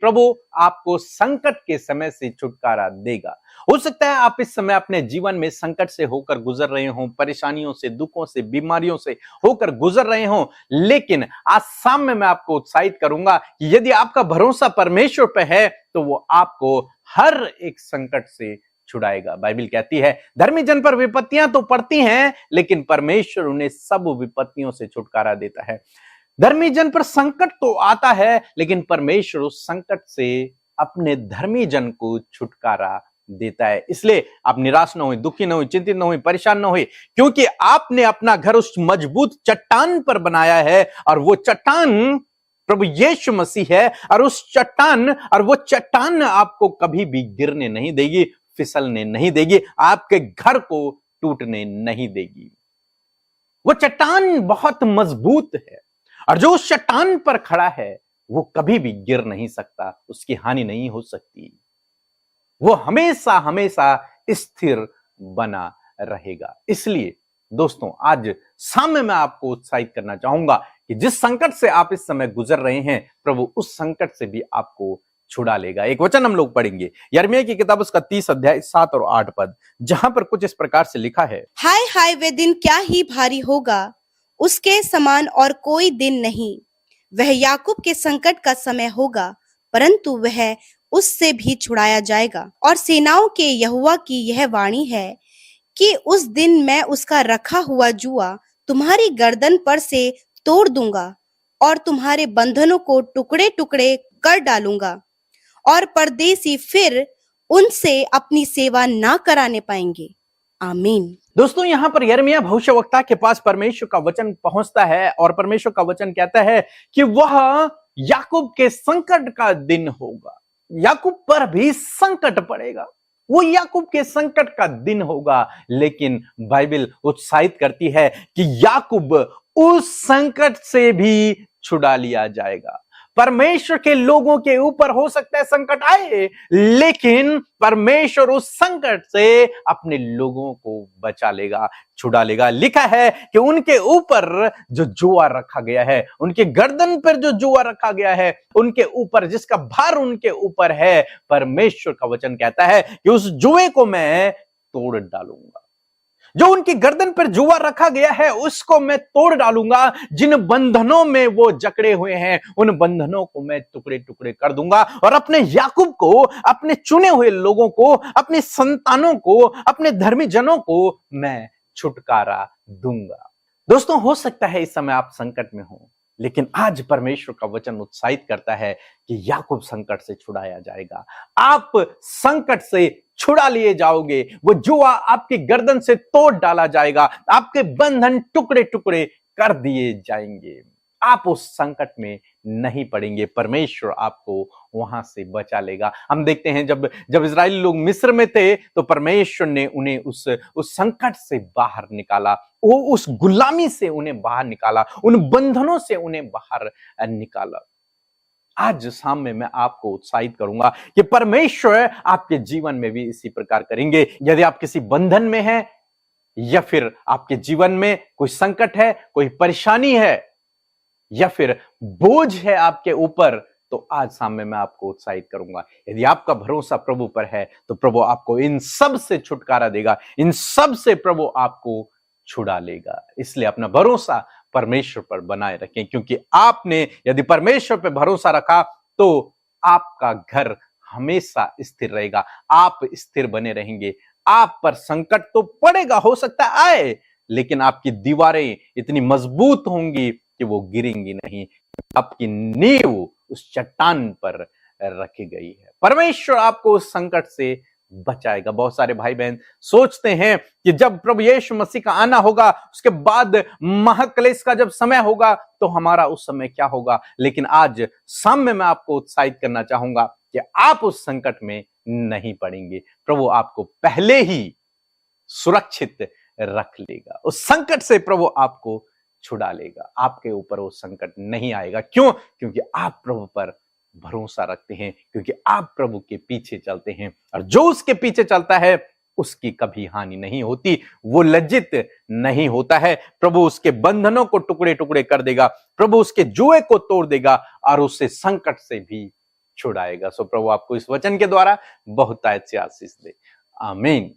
प्रभु आपको संकट के समय से छुटकारा देगा। हो सकता है आप इस समय अपने जीवन में संकट से होकर गुजर रहे हो, परेशानियों से, दुखों से, बीमारियों से होकर गुजर रहे हो, लेकिन आज शाम में मैं आपको उत्साहित करूंगा कि यदि आपका भरोसा परमेश्वर पे है तो वो आपको हर एक संकट से छुड़ाएगा। बाइबल कहती है धर्मी जन पर विपत्तियां तो पड़ती हैं, लेकिन परमेश्वर उन्हें सब विपत्तियों से छुटकारा देता है। धर्मी जन पर संकट तो आता है, लेकिन परमेश्वर उस संकट से अपने धर्मी जन को छुटकारा देता है। इसलिए आप निराश न हो, दुखी न हो, चिंतित न हो, परेशान न हो, क्योंकि आपने अपना घर उस मजबूत चट्टान पर बनाया है और वो चट्टान प्रभु यीशु मसीह है। और वो चट्टान आपको कभी भी गिरने नहीं देगी, फिसलने नहीं देगी, आपके घर को टूटने नहीं देगी। वो चट्टान बहुत मजबूत है और जो उस चट्टान पर खड़ा है वो कभी भी गिर नहीं सकता, उसकी हानि नहीं हो सकती। वो हमेशा हमेशा स्थिर बना रहेगा। इसलिए दोस्तों आज शाम में मैं आपको उत्साहित करना चाहूंगा कि जिस संकट से आप इस समय गुजर रहे हैं, प्रभु उस संकट से भी आपको छुड़ा लेगा। एक वचन हम लोग पढ़ेंगे यिर्मयाह की किताब उसका 30 अध्याय 7 और 8 पद, जहां पर कुछ इस प्रकार से लिखा है, हाय हाय वे दिन क्या ही भारी होगा, उसके समान और कोई दिन नहीं। वह याकूब के संकट का समय होगा, परंतु वह उससे भी छुड़ाया जाएगा। और सेनाओं के यहोवा की यह वाणी है कि उस दिन मैं उसका रखा हुआ जुआ तुम्हारी गर्दन पर से तोड़ दूंगा और तुम्हारे बंधनों को टुकड़े टुकड़े कर डालूंगा, और परदेसी फिर उनसे अपनी सेवा ना कराने पाएंगे। आमीन। दोस्तों यहां पर यिर्मयाह भविष्यवक्ता के पास परमेश्वर का वचन पहुंचता है और परमेश्वर का वचन कहता है कि वह याकूब के संकट का दिन होगा। याकूब पर भी संकट पड़ेगा, वो याकूब के संकट का दिन होगा, लेकिन बाइबल उत्साहित करती है कि याकूब उस संकट से भी छुड़ा लिया जाएगा। परमेश्वर के लोगों के ऊपर हो सकता है संकट आए, लेकिन परमेश्वर उस संकट से अपने लोगों को बचा लेगा, छुड़ा लेगा। लिखा है कि उनके ऊपर जो जुआ रखा गया है, उनके गर्दन पर जो जुआ रखा गया है, उनके ऊपर जिसका भार उनके ऊपर है, परमेश्वर का वचन कहता है कि उस जुए को मैं तोड़ डालूंगा। जो उनकी गर्दन पर जुआ रखा गया है उसको मैं तोड़ डालूंगा। जिन बंधनों में वो जकड़े हुए हैं उन बंधनों को मैं टुकड़े टुकड़े कर दूंगा और अपने याकूब को, अपने चुने हुए लोगों को, अपने संतानों को, अपने धर्मी जनों को मैं छुटकारा दूंगा। दोस्तों हो सकता है इस समय आप संकट में हो, लेकिन आज परमेश्वर का वचन उत्साहित करता है कि याकूब संकट से छुड़ाया जाएगा। आप संकट से छुड़ा लिए जाओगे, वो जुआ आपकी गर्दन से तोड़ डाला जाएगा, आपके बंधन टुकड़े टुकड़े कर दिए जाएंगे। आप उस संकट में नहीं पड़ेंगे, परमेश्वर आपको वहां से बचा लेगा। हम देखते हैं जब इजरायली लोग मिस्र में थे तो परमेश्वर ने उन्हें उस संकट से बाहर निकाला, वो उस गुलामी से उन्हें बाहर निकाला, उन बंधनों से उन्हें बाहर निकाला। आज शाम में मैं आपको उत्साहित करूंगा कि परमेश्वर आपके जीवन में भी इसी प्रकार करेंगे। यदि आप किसी बंधन में हैं या फिर आपके जीवन में कोई संकट है, कोई परेशानी है या फिर बोझ है आपके ऊपर, तो आज शाम में मैं आपको उत्साहित करूंगा। यदि आपका भरोसा प्रभु पर है तो प्रभु आपको इन सब से छुटकारा देगा, इन सब से प्रभु आपको छुड़ा लेगा। इसलिए अपना भरोसा परमेश्वर पर बनाए रखें, क्योंकि आपने यदि परमेश्वर पर भरोसा रखा तो आपका घर हमेशा स्थिर रहेगा, आप स्थिर बने रहेंगे। आप पर संकट तो पड़ेगा, हो सकता है आए, लेकिन आपकी दीवारें इतनी मजबूत होंगी कि वो गिरेंगी नहीं। आपकी नींव उस चट्टान पर रखी गई है। परमेश्वर आपको उस संकट से बचाएगा। बहुत सारे भाई बहन सोचते हैं कि जब प्रभु यीशु मसीह का आना होगा, उसके बाद महाक्लेश का जब समय होगा तो हमारा उस समय क्या होगा। लेकिन आज शाम में मैं आपको उत्साहित करना चाहूंगा कि आप उस संकट में नहीं पड़ेंगे। प्रभु आपको पहले ही सुरक्षित रख लेगा, उस संकट से प्रभु आपको छुड़ा लेगा। आपके ऊपर वो संकट नहीं आएगा। क्यों? क्योंकि आप प्रभु पर भरोसा रखते हैं, क्योंकि आप प्रभु के पीछे चलते हैं, और जो उसके पीछे चलता है उसकी कभी हानि नहीं होती, वो लज्जित नहीं होता है। प्रभु उसके बंधनों को टुकड़े टुकड़े कर देगा, प्रभु उसके जुए को तोड़ देगा और उसे संकट से भी छुड़ाएगा। सो प्रभु आपको इस वचन के द्वारा बहुतायत से आशीष दे। आमीन।